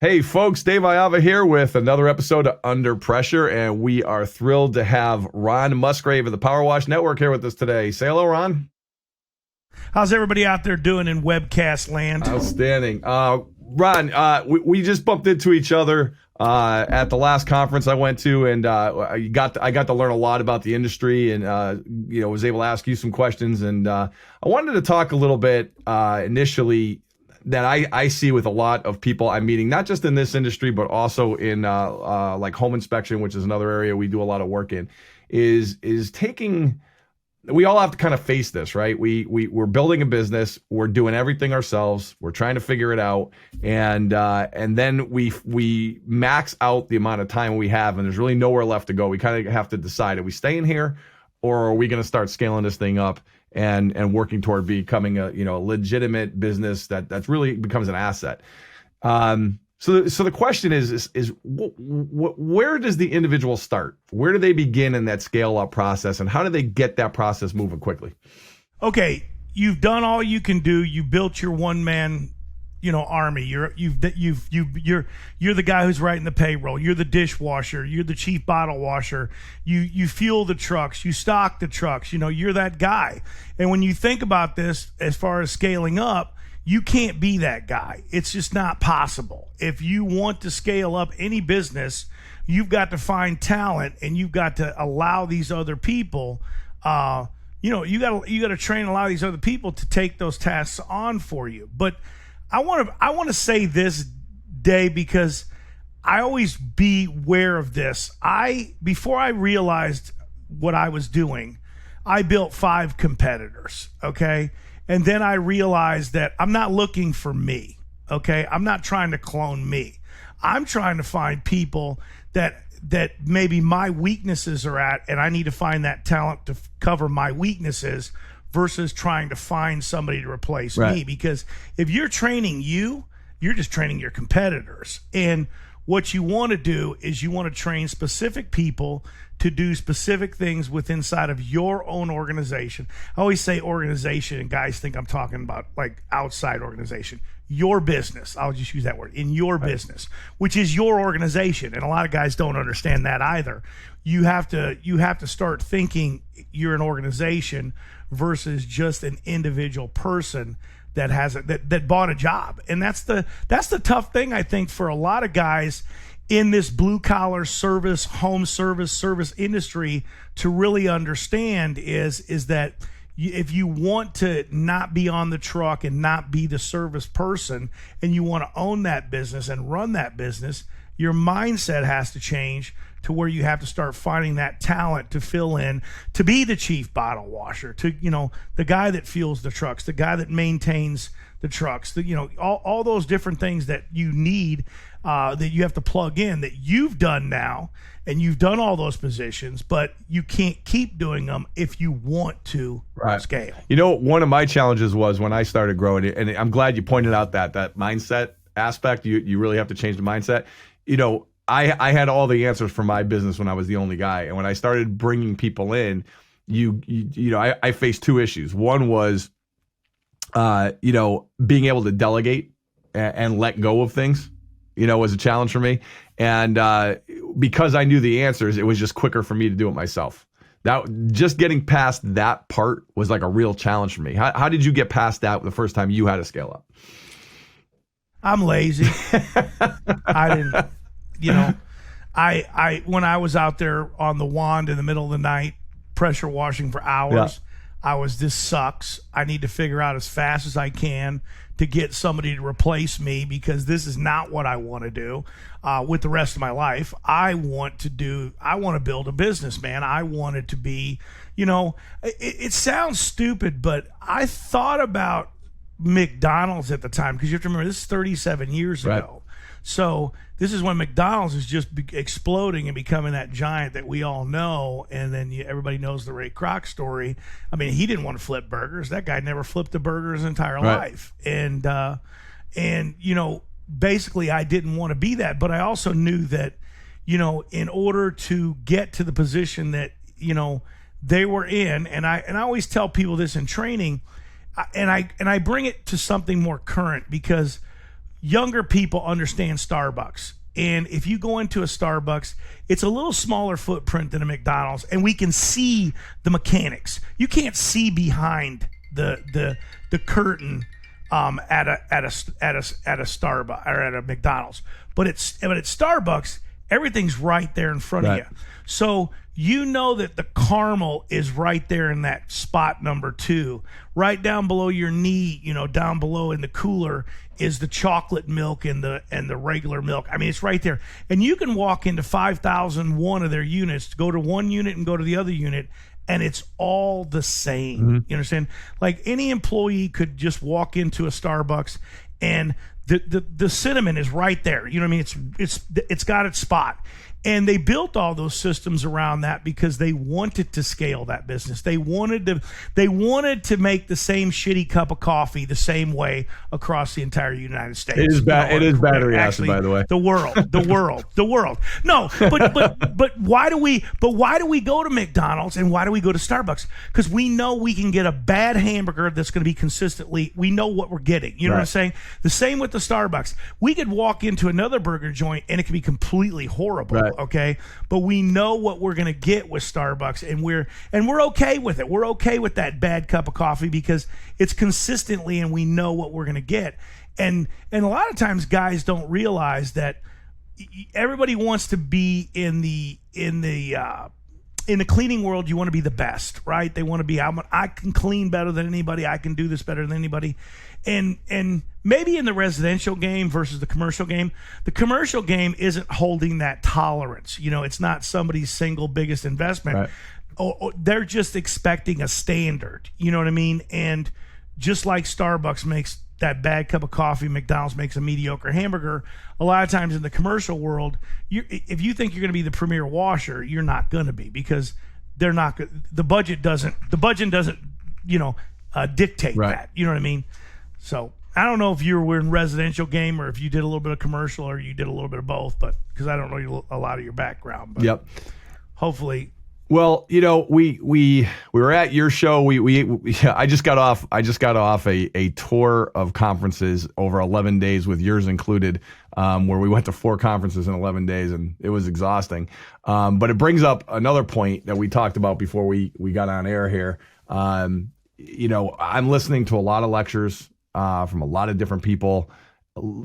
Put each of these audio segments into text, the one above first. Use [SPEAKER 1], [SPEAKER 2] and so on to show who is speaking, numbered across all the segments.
[SPEAKER 1] Hey folks, Dave Iava here with another episode of Under Pressure, and we are thrilled to have Ron Musgraves of the Power Wash Network here with us today. Say hello, Ron.
[SPEAKER 2] How's everybody out there doing in webcast land?
[SPEAKER 1] Outstanding. Ron, we just bumped into each other at the last conference I went to, and I got to learn a lot about the industry, and was able to ask you some questions, and I wanted to talk a little bit initially that I see with a lot of people I'm meeting, not just in this industry, but also in like home inspection, which is another area we do a lot of work in, is taking. We all have to kind of face this, right? We're building a business, we're doing everything ourselves, we're trying to figure it out, and then we max out the amount of time we have, and there's really nowhere left to go. We kind of have to decide: are we staying here, or are we going to start scaling this thing up and working toward becoming a legitimate business that really becomes an asset? So the question is where does the individual start? Where do they begin in that scale up process, and how do they get that process moving quickly?
[SPEAKER 2] Okay, you've done all you can do. You built your one man, army. You're the guy who's writing the payroll. You're the dishwasher. You're the chief bottle washer. You fuel the trucks. You stock the trucks. You're that guy. And when you think about this, as far as scaling up, you can't be that guy. It's just not possible. If you want to scale up any business, you've got to find talent, and you've got to allow these other people. You got to train a lot of these other people to take those tasks on for you. But I want to say this, Dave, because I always be aware of this. Before I realized what I was doing, I built 5 competitors. Okay. And then I realized that I'm not looking for me, okay? I'm not trying to clone me. I'm trying to find people that maybe my weaknesses are at, and I need to find that talent to cover my weaknesses versus trying to find somebody to replace me. Because if you're training you're just training your competitors. And what you want to do is you want to train specific people to do specific things inside of your own organization. I always say organization, and guys think I'm talking about like outside organization. Your business, I'll just use that word, in your business, which is your organization. And a lot of guys don't understand that either. You have to start thinking you're an organization versus just an individual person that has that bought a job. And that's the tough thing, I think, for a lot of guys in this blue collar service, home service industry to really understand is that if you want to not be on the truck and not be the service person, and you want to own that business and run that business, your mindset has to change to where you have to start finding that talent to fill in, to be the chief bottle washer, to, the guy that fuels the trucks, the guy that maintains the trucks, all those different things that you need, that you have to plug in, that you've done now, and you've done all those positions, but you can't keep doing them if you want to scale.
[SPEAKER 1] One of my challenges was when I started growing, and I'm glad you pointed out that mindset aspect. You really have to change the mindset. I had all the answers for my business when I was the only guy. And when I started bringing people in, I faced 2 issues. One was, being able to delegate and let go of things, was a challenge for me. And because I knew the answers, it was just quicker for me to do it myself. That just getting past that part was like a real challenge for me. How did you get past that the first time you had to scale up?
[SPEAKER 2] I'm lazy. I didn't. I when I was out there on the wand in the middle of the night, pressure washing for hours, I was, this sucks. I need to figure out as fast as I can to get somebody to replace me, because this is not what I want to do with the rest of my life. I want to build a business, man. I want it to be, it sounds stupid, but I thought about McDonald's at the time, because you have to remember, this is 37 years ago. So this is when McDonald's is just exploding and becoming that giant that we all know. And then everybody knows the Ray Kroc story. I mean, he didn't want to flip burgers. That guy never flipped a burger his entire life. And basically I didn't want to be that. But I also knew that, in order to get to the position that, they were in, and I always tell people this in training, and I bring it to something more current, because younger people understand Starbucks. And if you go into a Starbucks, it's a little smaller footprint than a McDonald's, and we can see the mechanics. You can't see behind the curtain at a Starbucks or at a McDonald's, but at Starbucks, everything's right there in front of you. So you know that the caramel is right there in that spot number 2, right down below your knee. Down below in the cooler is the chocolate milk and the regular milk. I mean, it's right there, and you can walk into 5,001 of their units, go to one unit and go to the other unit, and it's all the same.
[SPEAKER 1] Mm-hmm.
[SPEAKER 2] You understand? Like any employee could just walk into a Starbucks and the cinnamon is right there. You know what I mean? It's got its spot. And they built all those systems around that because they wanted to scale that business. They wanted to make the same shitty cup of coffee the same way across the entire United States.
[SPEAKER 1] It is battery acid, by the way.
[SPEAKER 2] The world. No, but why do we go to McDonald's and why do we go to Starbucks? Because we know we can get a bad hamburger that's going to be consistently. We know what we're getting. You know what I'm saying? The same with the Starbucks. We could walk into another burger joint and it could be completely horrible.
[SPEAKER 1] Right.
[SPEAKER 2] Okay, but we know what we're going to get with Starbucks, and we're okay with it. We're okay with that bad cup of coffee because it's consistently, and we know what we're going to get. And a lot of times, guys don't realize that everybody wants to be in the cleaning world. You want to be the best, right? They want to be, I can clean better than anybody. I can do this better than anybody. And maybe in the residential game versus the commercial game isn't holding that tolerance. It's not somebody's single biggest investment.
[SPEAKER 1] Right.
[SPEAKER 2] They're just expecting a standard. You know what I mean? And just like Starbucks makes that bad cup of coffee, McDonald's makes a mediocre hamburger. A lot of times in the commercial world, if you think you're going to be the premier washer, you're not going to be, because they're not. The budget doesn't. Dictate that. You know what I mean? So I don't know if you were in residential game or if you did a little bit of commercial or you did a little bit of both, but because I don't know a lot of your background. But
[SPEAKER 1] yep.
[SPEAKER 2] Hopefully.
[SPEAKER 1] Well, we were at your show. I just got off a tour of conferences over 11 days with yours included, where we went to 4 conferences in 11 days, and it was exhausting. But it brings up another point that we talked about before we got on air here. I'm listening to a lot of lectures from a lot of different people.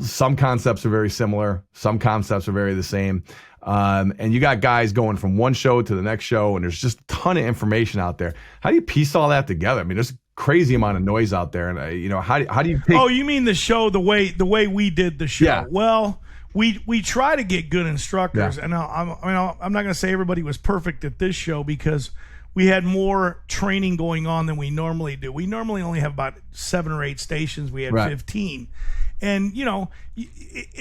[SPEAKER 1] Some concepts are very similar. Some concepts are very the same. And you got guys going from one show to the next show, and there's just a ton of information out there. How do you piece all that together? I mean, there's a crazy amount of noise out there, and how do you pick?
[SPEAKER 2] Oh, you mean the show the way we did the show?
[SPEAKER 1] Yeah.
[SPEAKER 2] Well, we try to get good instructors, and I'm not going to say everybody was perfect at this show because we had more training going on than we normally do. We normally only have about 7 or 8 stations. We had 15. And,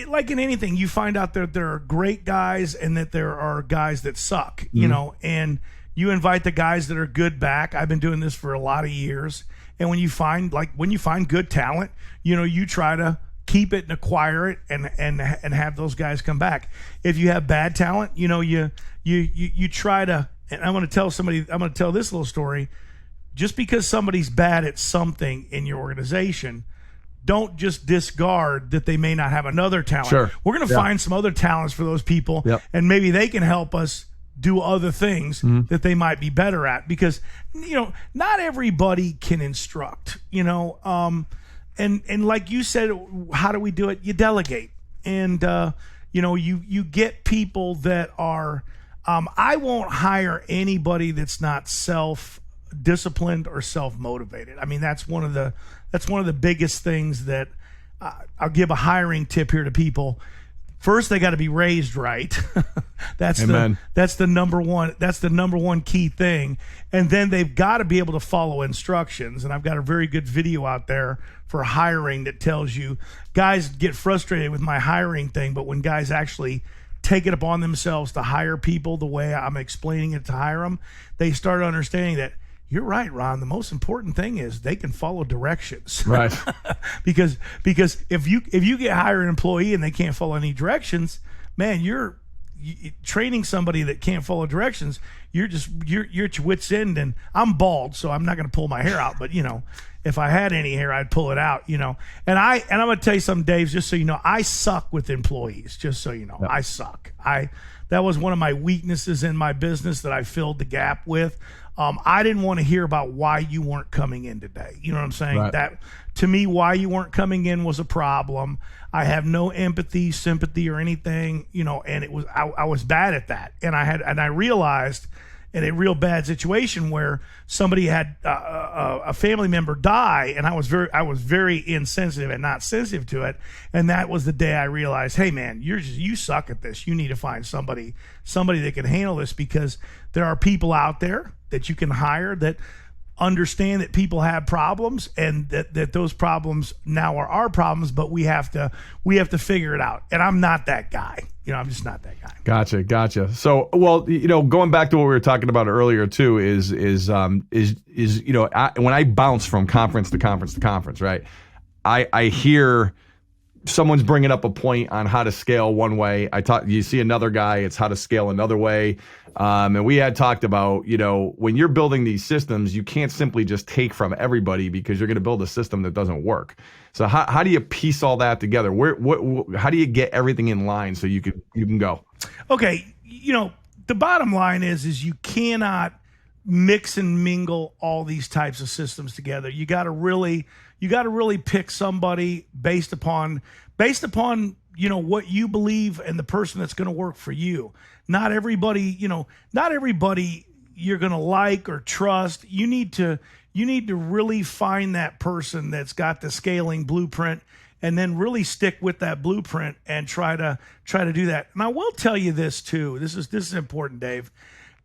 [SPEAKER 2] like in anything, you find out that there are great guys and that there are guys that suck, and you invite the guys that are good back. I've been doing this for a lot of years. And when you find good talent, you try to keep it and acquire it and have those guys come back. If you have bad talent, you try to, and I'm going to tell this little story. Just because somebody's bad at something in your organization, don't just discard that they may not have another talent.
[SPEAKER 1] Sure.
[SPEAKER 2] We're going to find some other talents for those people, and maybe they can help us do other things that they might be better at, because, not everybody can instruct, and like you said, how do we do it? You delegate, and, you get people that are, I won't hire anybody that's not self-disciplined or self-motivated. I mean, that's one of the biggest things that I'll give a hiring tip here to people. First, they got to be raised right. That's the number one key thing. And then they've got to be able to follow instructions. And I've got a very good video out there for hiring that tells you, guys get frustrated with my hiring thing, but when guys actually take it upon themselves to hire people the way I'm explaining it to hire them, they start understanding that you're right, Ron. The most important thing is they can follow directions,
[SPEAKER 1] right?
[SPEAKER 2] because if you get hired an employee and they can't follow any directions, man, you're training somebody that can't follow directions, you're at your wit's end. And I'm bald, so I'm not going to pull my hair out. But if I had any hair, I'd pull it out. And I'm going to tell you something, Dave. Just so you know, I suck with employees. Just so you know, I suck. That was one of my weaknesses in my business that I filled the gap with. I didn't want to hear about why you weren't coming in today. You know what I'm saying?
[SPEAKER 1] Right.
[SPEAKER 2] That, to me, why you weren't coming in was a problem. I have no empathy, sympathy, or anything, and it was, I was bad at that. And I realized in a real bad situation where somebody had a family member die, and I was very insensitive and not sensitive to it. And that was the day I realized, hey man, you suck at this. You need to find somebody that can handle this, because there are people out there that you can hire that understand that people have problems, and that those problems now are our problems, but we have to figure it out. And I'm not that guy. I'm just not that guy.
[SPEAKER 1] Gotcha. So, well, going back to what we were talking about earlier too, is when I bounce from conference to conference to conference, right? I hear someone's bringing up a point on how to scale one way. You see another guy, it's how to scale another way. And we had talked about, when you're building these systems, you can't simply just take from everybody, because you're going to build a system that doesn't work. So how do you piece all that together? How do you get everything in line so you can go?
[SPEAKER 2] Okay. The bottom line is you cannot mix and mingle all these types of systems together. You got to really pick somebody based upon what you believe and the person that's going to work for you. Not everybody you're going to like or trust. You need to really find that person that's got the scaling blueprint, and then really stick with that blueprint and try to do that. And I will tell you this too. This is important, Dave.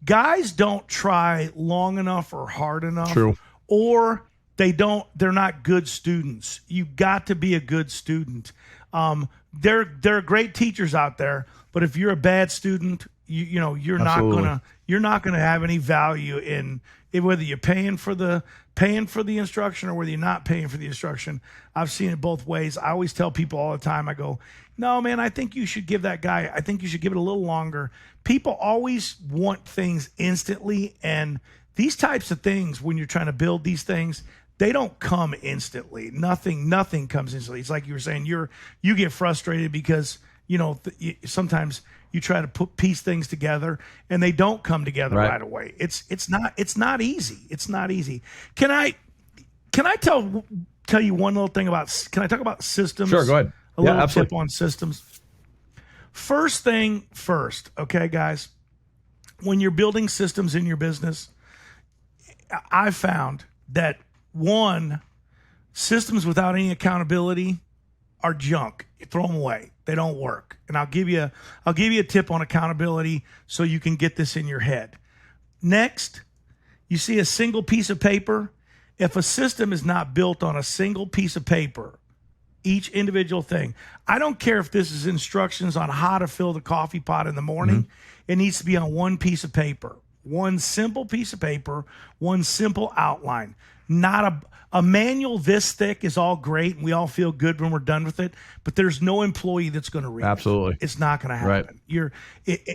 [SPEAKER 2] Guys don't try long enough or hard enough.
[SPEAKER 1] True.
[SPEAKER 2] Or they're not good students. You got to be a good student. There are great teachers out there, but if you're a bad student, you're not gonna have any value in whether you're paying for the instruction or whether you're not paying for the instruction. I've seen it both ways. I always tell people all the time, I go, no, man, I think you should give that guy, I think you should give it a little longer. People always want things instantly, and these types of things, when you're trying to build these things, they don't come instantly. Nothing comes instantly. It's like you were saying, you get frustrated because, sometimes you try to piece things together and they don't come together right away. It's not easy. It's not easy. Can I tell you one little thing can I talk about systems?
[SPEAKER 1] Sure, go ahead.
[SPEAKER 2] A little tip on systems. First thing first, okay, guys, when you're building systems in your business, I found that systems without any accountability are junk. You throw them away. They don't work. And I'll give you a tip on accountability so you can get this in your head. Next, you see a single piece of paper. If a system is not built on a single piece of paper, each individual thing, I don't care if this is instructions on how to fill the coffee pot in the morning, it needs to be on one piece of paper. One simple piece of paper, one simple outline. Not a manual this thick is all great, and we all feel good when we're done with it, but there's no employee that's going to read
[SPEAKER 1] Absolutely.
[SPEAKER 2] It's not going to happen. Right.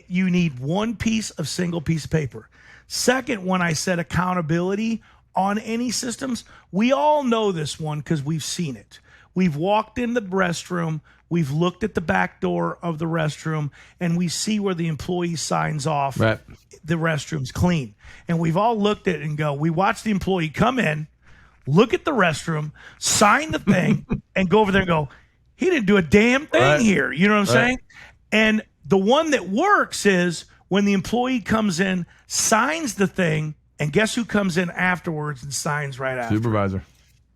[SPEAKER 2] You need one single piece of paper. Second, when I said accountability on any systems, we all know this one because we've seen it. We've walked in the restroom, we've looked at the back door of the restroom, and we see where the employee signs off.
[SPEAKER 1] Right.
[SPEAKER 2] The restroom's clean. And we've all looked at it and go, we watch the employee come in, look at the restroom, sign the thing, and go over there and go, he didn't do a damn thing here. You know what I'm saying? And the one that works is when the employee comes in, signs the thing, and guess who comes in afterwards and signs right after?
[SPEAKER 1] Supervisor.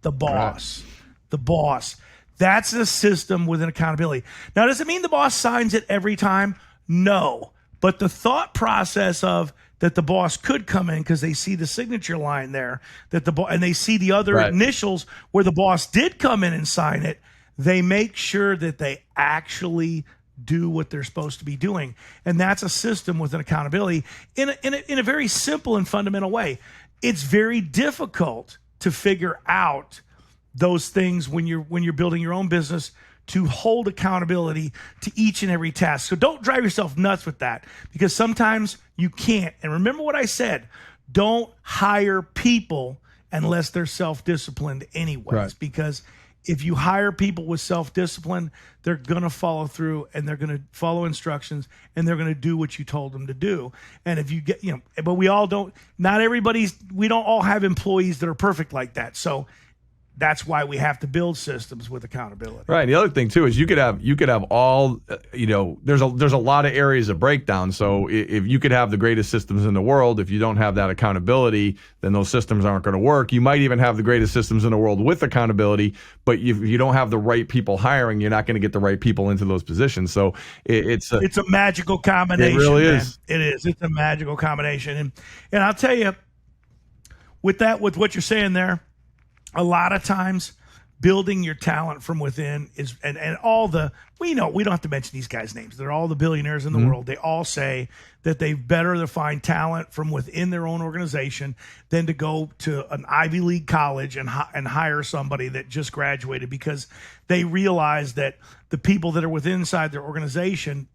[SPEAKER 2] The boss. Right. The boss. That's a system with an accountability. Now, does it mean the boss signs it every time? No. But the thought process of that the boss could come in because they see the signature line there, and they see the other initials where the boss did come in and sign it, they make sure that they actually do what they're supposed to be doing. And that's a system with an accountability in a very simple and fundamental way. It's very difficult to figure out those things when you're building your own business to hold accountability to each and every task. So don't drive yourself nuts with that, because sometimes you can't. And remember what I said, don't hire people unless they're self-disciplined anyways,
[SPEAKER 1] Right.
[SPEAKER 2] because if you hire people with self-discipline, they're going to follow through and they're going to follow instructions and they're going to do what you told them to do. And if you get, but we all don't, we don't all have employees that are perfect like that. So that's why we have to build systems with accountability.
[SPEAKER 1] Right. And the other thing too is you could have all, there's a lot of areas of breakdown. So if you could have the greatest systems in the world, if you don't have that accountability, then those systems aren't going to work. You might even have the greatest systems in the world with accountability, but if you don't have the right people hiring, you're not going to get the right people into those positions. So it's
[SPEAKER 2] a magical combination.
[SPEAKER 1] It really
[SPEAKER 2] man.
[SPEAKER 1] is.
[SPEAKER 2] It is. It's a magical combination. And I'll tell you, with what you're saying there, a lot of times building your talent from within is, and all the, we don't have to mention these guys' names. They're all the billionaires in the world. They all say that they've better to find talent from within their own organization than to go to an Ivy League college and hire somebody that just graduated, because they realize that the people that are within inside their organization,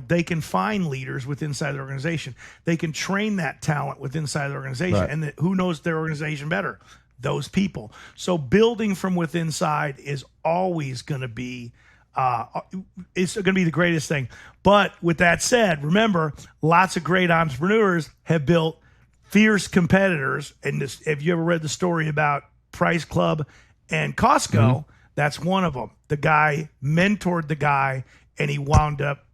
[SPEAKER 2] they can find leaders within inside their organization. They can train that talent within inside their organization.
[SPEAKER 1] Right.
[SPEAKER 2] And who knows their organization better? Those people. So building from within inside is always going to be it's going to be the greatest thing. But with that said, remember, lots of great entrepreneurs have built fierce competitors. And if you ever read the story about Price Club and Costco, that's one of them. The guy mentored the guy, and he wound up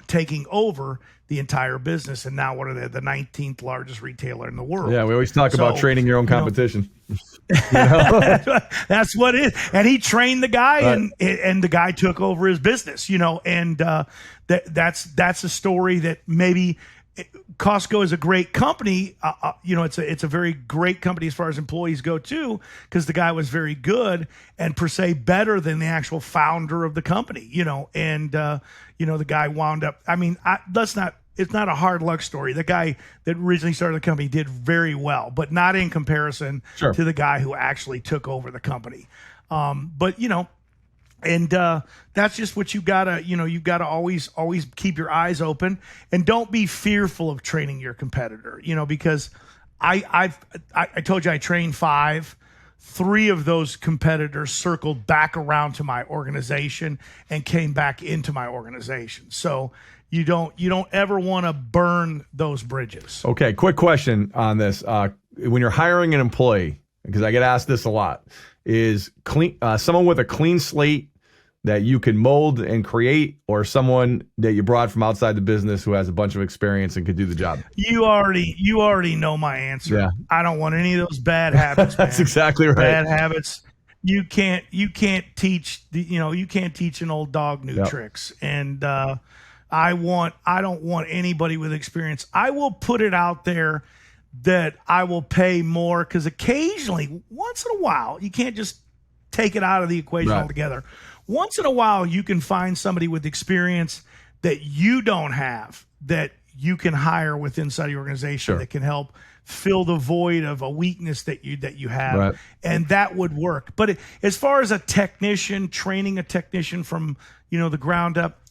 [SPEAKER 2] taking over the entire business, and now what are they? The 19th largest retailer in the world.
[SPEAKER 1] Yeah, we always talk about training your own competition.
[SPEAKER 2] That's what it is. And he trained the guy,
[SPEAKER 1] Right.
[SPEAKER 2] and the guy took over his business. And that's a story that maybe Costco is a great company. It's a very great company as far as employees go too, because the guy was very good and per se better than the actual founder of the company. The guy wound up. I mean, it's not a hard luck story. The guy that originally started the company did very well, but not in comparison
[SPEAKER 1] Sure.
[SPEAKER 2] to the guy who actually took over the company. That's just what you've got to always keep your eyes open, and don't be fearful of training your competitor, because I told you I trained 5. 3 of those competitors circled back around to my organization and came back into my organization. So you don't ever want to burn those bridges.
[SPEAKER 1] Okay, quick question on this. When you're hiring an employee, because I get asked this a lot, is someone with a clean slate that you can mold and create, or someone that you brought from outside the business who has a bunch of experience and could do the job?
[SPEAKER 2] You already know my answer.
[SPEAKER 1] Yeah.
[SPEAKER 2] I don't want any of those bad habits.
[SPEAKER 1] That's
[SPEAKER 2] man.
[SPEAKER 1] exactly right.
[SPEAKER 2] Bad habits. You can't teach you can't teach an old dog new tricks. And I don't want anybody with experience. I will put it out there that I will pay more, because occasionally, once in a while, you can't just take it out of the equation
[SPEAKER 1] Right.
[SPEAKER 2] altogether. Once in a while, you can find somebody with experience that you don't have, that you can hire within inside your organization,
[SPEAKER 1] Sure.
[SPEAKER 2] that can help fill the void of a weakness that you have,
[SPEAKER 1] Right.
[SPEAKER 2] and that would work. But as far as a technician, training a technician from the ground up,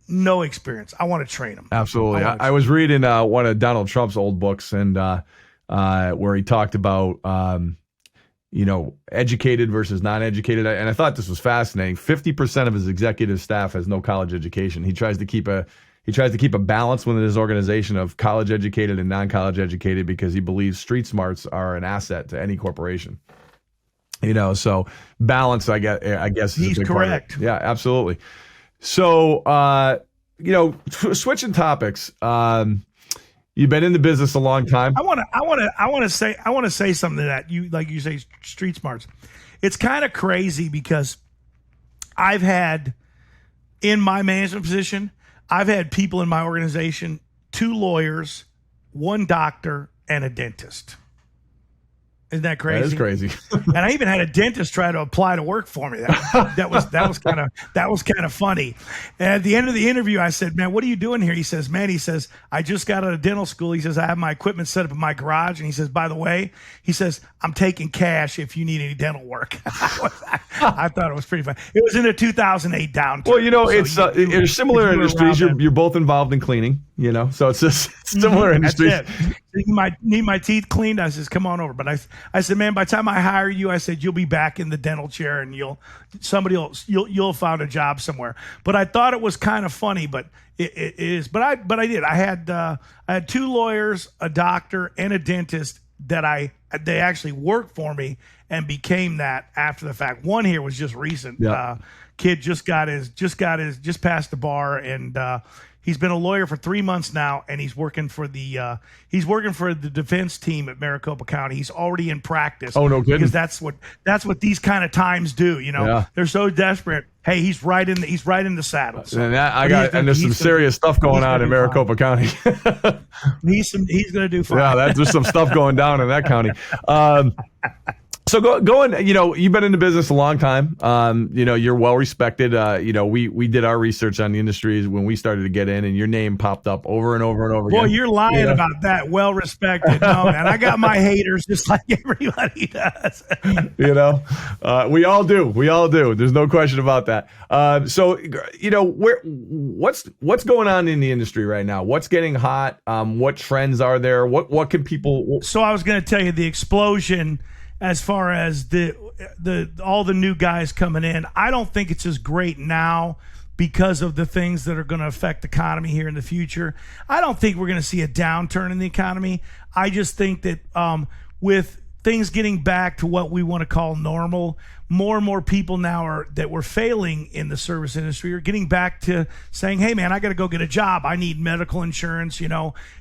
[SPEAKER 2] no experience. I want to train them.
[SPEAKER 1] Absolutely. I was reading one of Donald Trump's old books, and where he talked about educated versus non-educated, and I thought this was fascinating. 50% of his executive staff has no college education. He tries to keep a balance within his organization of college educated and non-college educated, because he believes street smarts are an asset to any corporation. So balance, I guess is
[SPEAKER 2] He's
[SPEAKER 1] a big part of it.
[SPEAKER 2] correct.
[SPEAKER 1] Yeah, absolutely. So, switching topics. You've been in the business a long time.
[SPEAKER 2] I want to say something to that. You say street smarts. It's kind of crazy, because I've had, in my management position, I've had people in my organization, 2 lawyers, 1 doctor, and a dentist. Isn't that crazy?
[SPEAKER 1] That is crazy.
[SPEAKER 2] And I even had a dentist try to apply to work for me. That was kind of funny. And at the end of the interview, I said, "Man, what are you doing here?" He says, "I just got out of dental school." He says, "I have my equipment set up in my garage." And he says, "By the way," he says, "I'm taking cash if you need any dental work." I thought it was pretty fun. It was in the 2008 downturn.
[SPEAKER 1] Well, it's similar industries. You're both involved in cleaning, so it's just similar industries.
[SPEAKER 2] That's it. You might need my teeth cleaned. I says, "Come on over." But I said, "Man, by the time I hire you," I said, "you'll be back in the dental chair and you'll find a job somewhere." But I thought it was kind of funny, but it is. But I did. I had 2 lawyers, a doctor, and a dentist they actually worked for me and became that after the fact. One here was just recent.
[SPEAKER 1] Yeah.
[SPEAKER 2] Kid just passed the bar, and he's been a lawyer for 3 months now, and he's working for the defense team at Maricopa County. He's already in practice.
[SPEAKER 1] Oh, no kidding.
[SPEAKER 2] Because that's what these kind of times do.
[SPEAKER 1] Yeah.
[SPEAKER 2] They're so desperate. Hey, he's right in the saddle. So,
[SPEAKER 1] and there's some serious stuff going on in Maricopa County.
[SPEAKER 2] He's going to do fine.
[SPEAKER 1] Yeah, there's some stuff going down in that county. So going, you've been in the business a long time. You're well respected. We did our research on the industry when we started to get in, and your name popped up over and over and over again.
[SPEAKER 2] Boy, you're lying about that. Well respected. No, man, I got my haters just like everybody does.
[SPEAKER 1] We all do. We all do. There's no question about that. What's going on in the industry right now? What's getting hot? What trends are there? What can people?
[SPEAKER 2] So I was going to tell you the explosion. As far as all the new guys coming in, I don't think it's as great now because of the things that are going to affect the economy here in the future. I don't think we're going to see a downturn in the economy. I just think that with things getting back to what we want to call normal, more and more people now that were failing in the service industry are getting back to saying, "Hey man, I got to go get a job. I need medical insurance."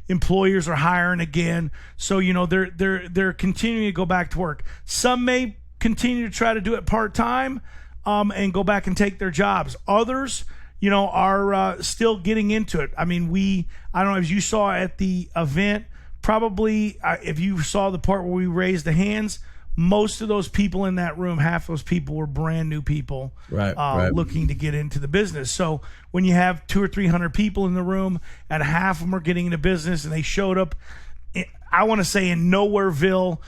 [SPEAKER 2] Employers are hiring again. So, they're continuing to go back to work. Some may continue to try to do it part-time and go back and take their jobs. Others, are still getting into it. I mean, I don't know, as you saw at the event, probably if you saw the part where we raised the hands, most of those people in that room, half those people were brand new people looking to get into the business. So when you have 200 or 300 people in the room and half of them are getting into business and they showed up, I want to say in Nowhereville,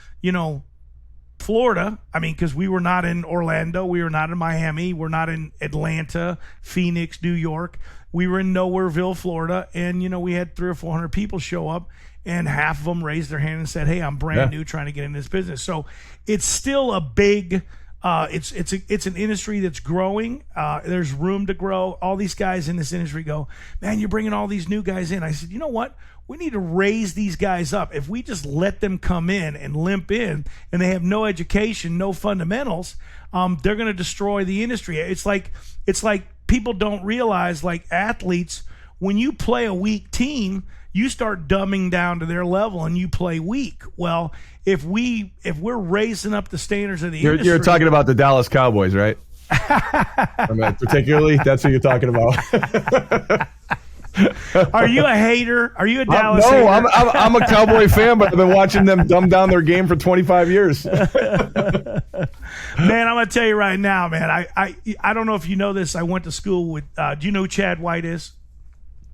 [SPEAKER 2] Florida. I mean, because we were not in Orlando, we were not in Miami, we're not in Atlanta, Phoenix, New York. We were in Nowhereville, Florida, and we had 300 or 400 people show up. And half of them raised their hand and said, "Hey, I'm brand new, trying to get into this business." So it's still a big, it's an industry that's growing. There's room to grow. All these guys in this industry go, "Man, you're bringing all these new guys in." I said, "You know what? We need to raise these guys up. If we just let them come in and limp in, and they have no education, no fundamentals, they're going to destroy the industry." It's like people don't realize, like athletes, when you play a weak team, you start dumbing down to their level and you play weak. Well, if we're raising up the standards of the industry.
[SPEAKER 1] You're talking about the Dallas Cowboys, right? Particularly, that's what you're talking about.
[SPEAKER 2] Are you a hater? Are you a Dallas hater?
[SPEAKER 1] No, I'm a Cowboy fan, but I've been watching them dumb down their game for 25 years.
[SPEAKER 2] Man, I'm going to tell you right now, man. I don't know if you know this. I went to school with, do you know who Chad White is?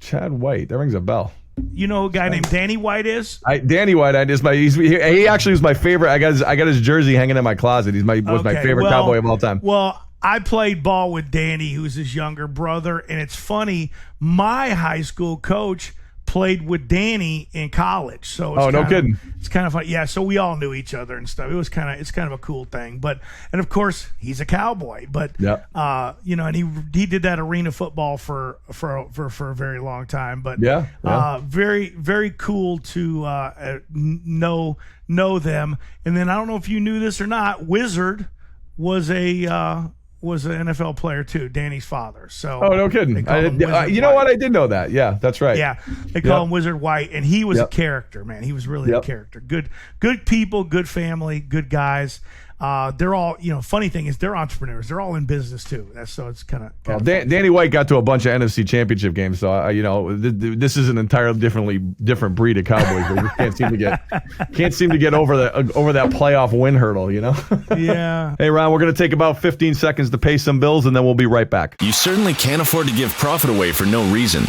[SPEAKER 1] Chad White, that rings a bell.
[SPEAKER 2] You know a guy named Danny White is?
[SPEAKER 1] Danny White is he actually was my favorite. I got his jersey hanging in my closet. Was my favorite Cowboy of all time.
[SPEAKER 2] Well, I played ball with Danny, who's his younger brother, and it's funny. My high school coach played with Danny in college, so
[SPEAKER 1] no kidding.
[SPEAKER 2] It's kind of fun. Yeah, so we all knew each other and stuff. It's kind of a cool thing. And of course he's a Cowboy, but and he did that arena football for a very long time. But very very cool to know them. And then I don't know if you knew this or not, Wizard was was an NFL player too, Danny's father. So
[SPEAKER 1] no kidding. You know what? I did know that. Yeah, that's right.
[SPEAKER 2] Yeah, they call him Wizard White, and he was a character, man. He was really a character. Good people, good family, good guys. they're all, funny thing is they're entrepreneurs. They're all in business too. So it's kind of.
[SPEAKER 1] Well, Danny White got to a bunch of NFC Championship games, so this is an entirely different breed of Cowboys. They just can't seem to get over that playoff win hurdle.
[SPEAKER 2] Yeah.
[SPEAKER 1] Hey, Ron, we're going to take about 15 seconds to pay some bills, and then we'll be right back.
[SPEAKER 3] You certainly can't afford to give profit away for no reason.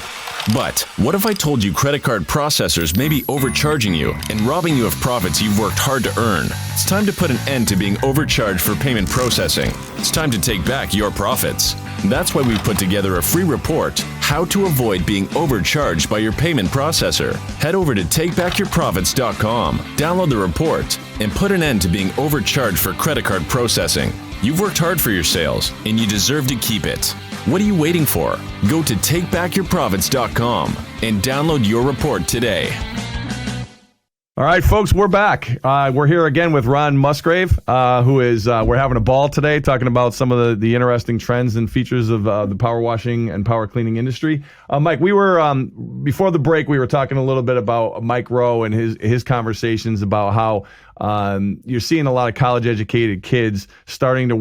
[SPEAKER 3] But what if I told you credit card processors may be overcharging you and robbing you of profits you've worked hard to earn? It's time to put an end to being overcharged for payment processing. It's time to take back your profits. That's why we put together a free report, How to Avoid Being Overcharged by Your Payment Processor. Head over to takebackyourprofits.com, download the report, and put an end to being overcharged for credit card processing. You've worked hard for your sales, and you deserve to keep it. What are you waiting for? Go to takebackyourprofits.com and download your report today.
[SPEAKER 1] All right, folks, we're back. We're here again with Ron Musgrave, who is, we're having a ball today talking about some of the interesting trends and features of the power washing and power cleaning industry. Mike, we were, before the break, we were talking a little bit about Mike Rowe and his conversations about how you're seeing a lot of college-educated kids starting to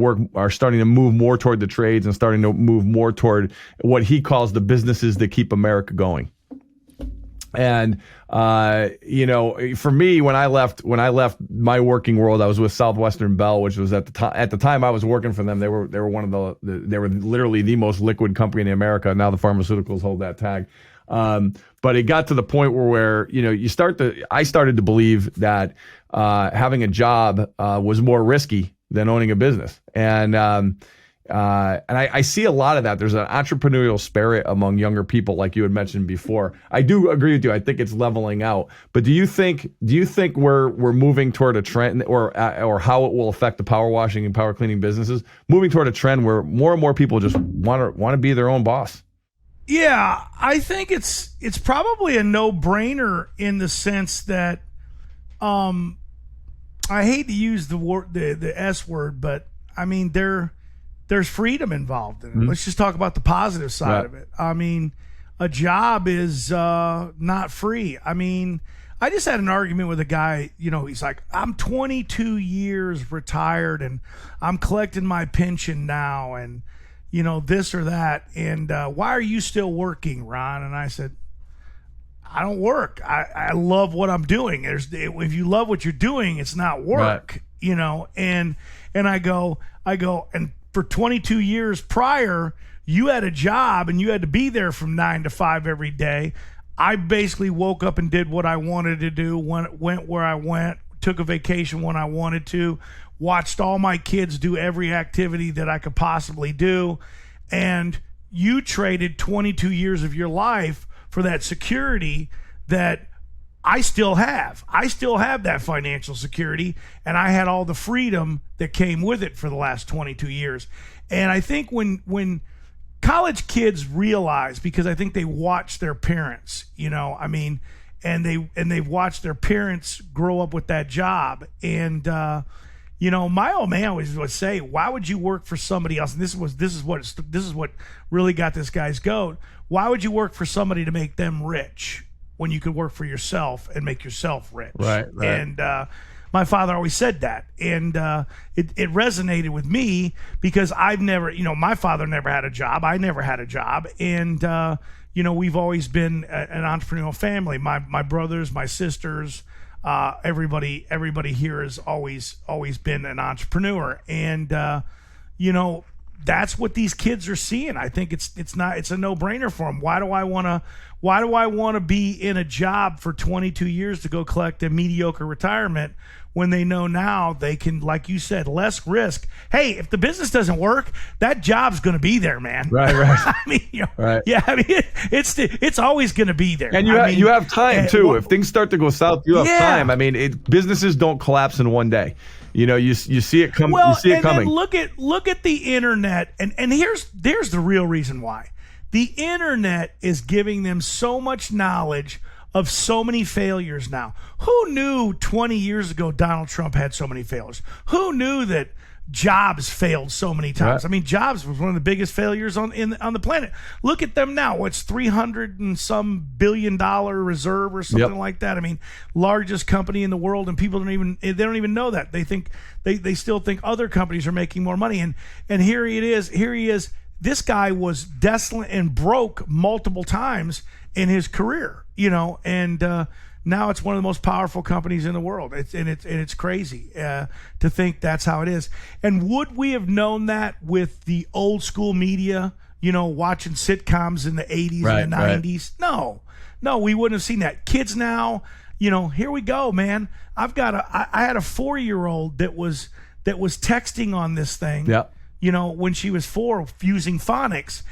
[SPEAKER 1] move more toward the trades and starting to move more toward what he calls the businesses that keep America going. And for me, when I left my working world, I was with Southwestern Bell, which was at the time I was working for them. They were they were literally the most liquid company in America. Now the pharmaceuticals hold that tag. But it got to the point where I started to believe that having a job was more risky than owning a business. And I see a lot of that. There's an entrepreneurial spirit among younger people, like you had mentioned before. I do agree with you. I think it's leveling out. But do you think we're moving toward a trend, or how it will affect the power washing and power cleaning businesses, moving toward a trend where more and more people just want to be their own boss?
[SPEAKER 2] Yeah, I think it's probably a no-brainer in the sense that I hate to use the S word, but I mean there's freedom involved in it. Let's just talk about the positive side of it. I mean, a job is not free. I mean, I just had an argument with a guy, he's like, I'm 22 years retired and I'm collecting my pension now and, this or that. And why are you still working, Ron? And I said, I don't work. I love what I'm doing. If you love what you're doing, it's not work, and I go, and for 22 years prior, you had a job and you had to be there from 9 to 5 every day. I basically woke up and did what I wanted to do, went where I went, took a vacation when I wanted to, watched all my kids do every activity that I could possibly do. And you traded 22 years of your life for that security that I still have. I still have that financial security, and I had all the freedom that came with it for the last 22 years. And I think when college kids realize, because I think they watch their parents, and they've watched their parents grow up with that job. And my old man always would say, "Why would you work for somebody else?" And this is what really got this guy's goat. Why would you work for somebody to make them rich when you could work for yourself and make yourself rich?
[SPEAKER 1] Right.
[SPEAKER 2] And my father always said that, and it resonated with me because I've never, my father never had a job. I never had a job, and we've always been an entrepreneurial family. My brothers, my sisters, everybody here has always been an entrepreneur, and that's what these kids are seeing. I think it's a no-brainer for them. Why do I want to be in a job for 22 years to go collect a mediocre retirement when they know now they can, like you said, less risk? Hey, if the business doesn't work, that job's going to be there, man.
[SPEAKER 1] Right.
[SPEAKER 2] I mean,
[SPEAKER 1] right.
[SPEAKER 2] Yeah, I mean, it's always going to be there.
[SPEAKER 1] And you have time too. If things start to go south, you have time. I mean, businesses don't collapse in one day. You see it come.
[SPEAKER 2] Well,
[SPEAKER 1] you see it coming.
[SPEAKER 2] Then look at the internet, and here's the real reason why. The internet is giving them so much knowledge of so many failures now. Who knew 20 years ago Donald Trump had so many failures? Who knew that Jobs failed so many times.
[SPEAKER 1] Right.
[SPEAKER 2] I mean, Jobs was one of the biggest failures on the planet. Look at them now. What's $300 and some billion reserve or something like that? I mean, largest company in the world, and people don't even know that. They think they still think other companies are making more money. And here he is. This guy was desolate and broke multiple times in his career, and now it's one of the most powerful companies in the world. It's crazy to think that's how it is. And would we have known that with the old school media, watching sitcoms in the 80s and the 90s?
[SPEAKER 1] Right.
[SPEAKER 2] No, we wouldn't have seen that. Kids now, here we go, man. I had a 4-year-old that was texting on this thing.
[SPEAKER 1] Yeah.
[SPEAKER 2] When she was 4, using phonics,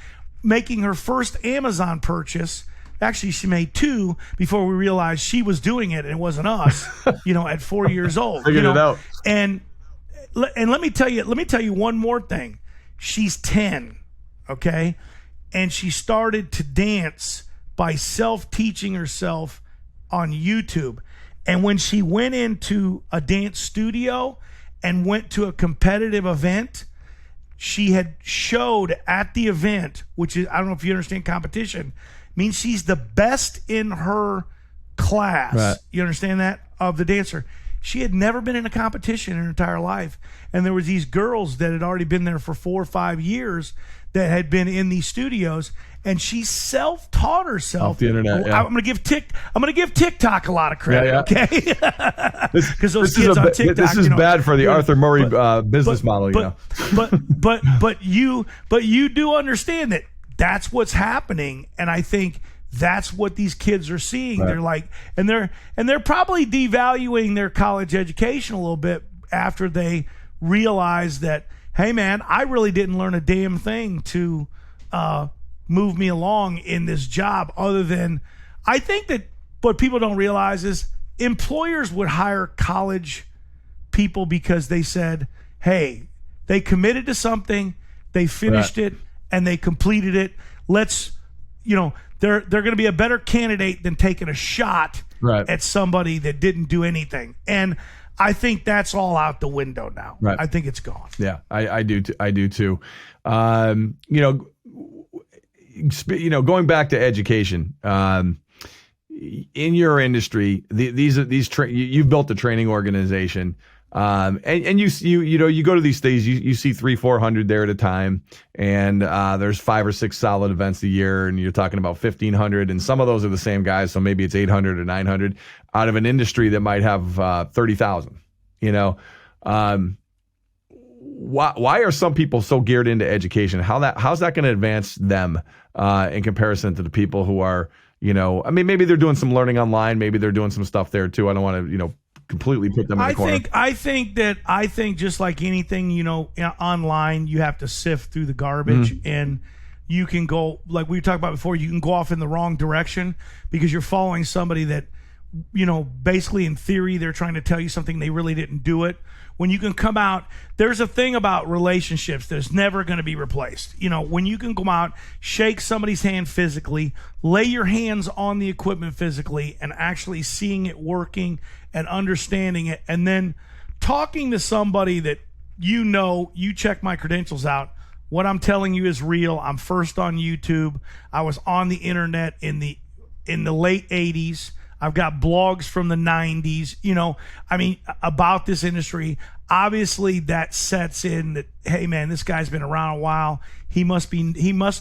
[SPEAKER 2] making her first Amazon purchase. Actually, she made 2 before we realized she was doing it and it wasn't us, at 4 years old.
[SPEAKER 1] Figured it out.
[SPEAKER 2] And let me tell you one more thing. She's 10, okay? And she started to dance by self-teaching herself on YouTube. And when she went into a dance studio and went to a competitive event, she had showed at the event, which is, I don't know if you understand competition, means she's the best in her class.
[SPEAKER 1] Right.
[SPEAKER 2] You understand that? Of the dancer. She had never been in a competition in her entire life. And there was these girls that had already been there for 4 or 5 years that had been in these studios, and she self-taught herself.
[SPEAKER 1] Off the internet, yeah.
[SPEAKER 2] I'm gonna give TikTok a lot of credit, okay? Because those kids on TikTok.
[SPEAKER 1] This is bad for the Arthur Murray business model,
[SPEAKER 2] But you do understand that that's what's happening, and I think that's what these kids are seeing.
[SPEAKER 1] Right.
[SPEAKER 2] They're like, and they're probably devaluing their college education a little bit after they realize that, hey man, I really didn't learn a damn thing to move me along in this job, other than, I think that what people don't realize is employers would hire college people because they said, hey, they committed to something, they finished it, and they completed it. Let's, they're going to be a better candidate than taking a shot at somebody that didn't do anything. And I think that's all out the window now.
[SPEAKER 1] Right.
[SPEAKER 2] I think it's gone.
[SPEAKER 1] Yeah, I do too. Going back to education, in your industry, you've built a training organization. And you go to these things, you see 300-400 there at a time, and there's 5 or 6 solid events a year, and you're talking about 1,500, and some of those are the same guys, so maybe it's 800 or 900 out of an industry that might have 30,000. Why are some people so geared into education? How's that going to advance them in comparison to the people who are, maybe they're doing some learning online, maybe they're doing some stuff there too. I don't want to, completely put them in the corner.
[SPEAKER 2] I think just like anything, online, you have to sift through the garbage, and you can go, like we talked about before, you can go off in the wrong direction because you're following somebody that, basically in theory, they're trying to tell you something, they really didn't do it. When you can come out, there's a thing about relationships that's never going to be replaced. When you can come out, shake somebody's hand physically, lay your hands on the equipment physically, and actually seeing it working and understanding it, and then talking to somebody that you check my credentials out. What I'm telling you is real. I'm first on YouTube. I was on the internet in the late 80s. I've got blogs from the 90s, about this industry. Obviously, that sets in that, hey, man, this guy's been around a while. He must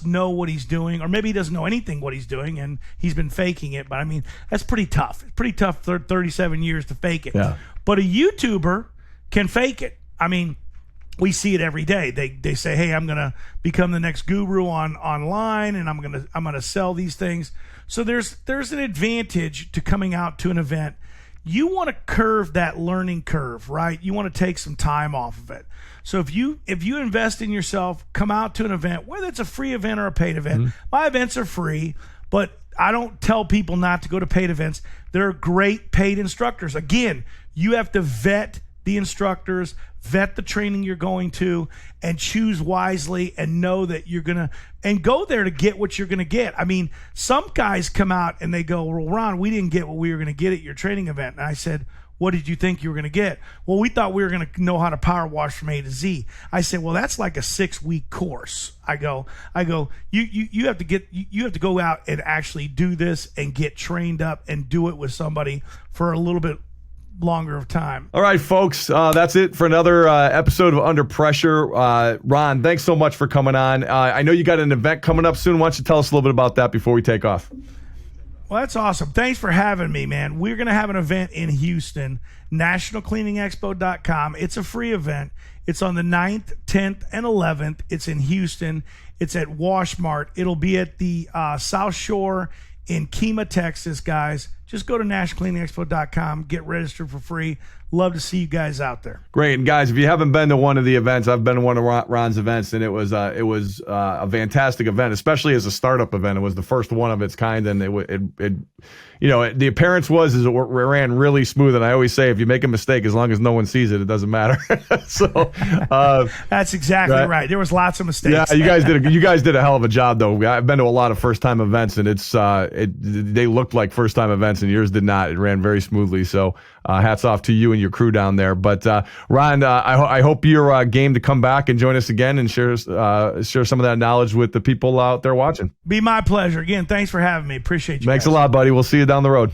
[SPEAKER 2] know what he's doing, or maybe he doesn't know anything what he's doing, and he's been faking it. But, that's pretty tough. It's pretty tough for 37 years to fake it. Yeah. But a YouTuber can fake it. We see it every day. They say, hey, I'm going to become the next guru online, and I'm going to sell these things. So there's an advantage to coming out to an event. You want to curve that learning curve, right? You want to take some time off of it. So if you invest in yourself, come out to an event, whether it's a free event or a paid event. My events are free, but I don't tell people not to go to paid events. There are great paid instructors. Again, you have to vet the instructors, vet the training you're going to, and choose wisely, and know that you're going to, and go there to get what you're going to get. Some guys come out and they go, well, Ron, we didn't get what we were going to get at your training event. And I said, what did you think you were going to get? Well, we thought we were going to know how to power wash from A to Z. I said, well, that's like a 6-week course. I go, you have to go out and actually do this and get trained up and do it with somebody for a little bit longer of time.
[SPEAKER 1] All right, folks, that's it for another episode of Under Pressure. Ron, thanks so much for coming on. I know you got an event coming up soon. Why don't you tell us a little bit about that before we take off?
[SPEAKER 2] Well, that's awesome. Thanks for having me, man. We're going to have an event in Houston, nationalcleaningexpo.com. It's a free event. It's on the 9th, 10th, and 11th. It's in Houston. It's at Washmart. It'll be at the South Shore in Kemah, Texas, guys. Just go to nationalcleaningexpo.com. Get registered for free. Love to see you guys out there.
[SPEAKER 1] Great. And guys, if you haven't been to one of the events, I've been to one of Ron's events, and it was a fantastic event, especially as a startup event. It was the first one of its kind, and the appearance was it ran really smooth. And I always say, if you make a mistake, as long as no one sees it, it doesn't matter. So
[SPEAKER 2] that's exactly right. There was lots of mistakes.
[SPEAKER 1] Yeah, you guys did a hell of a job, though. I've been to a lot of first time events, and they looked like first time events, and yours did not. It ran very smoothly. So hats off to you and your crew down there. But Ron, I hope you're game to come back and join us again and share some of that knowledge with the people out there watching.
[SPEAKER 2] Be my pleasure. Again, thanks for having me. Appreciate you.
[SPEAKER 1] Thanks
[SPEAKER 2] guys.
[SPEAKER 1] a lot, buddy. We'll see you down the road.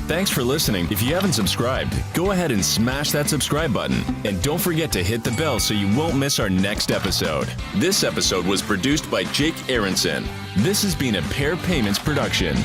[SPEAKER 3] Thanks for listening. If you haven't subscribed, go ahead and smash that subscribe button. And don't forget to hit the bell so you won't miss our next episode. This episode was produced by Jake Aronson. This has been a Pair Payments production.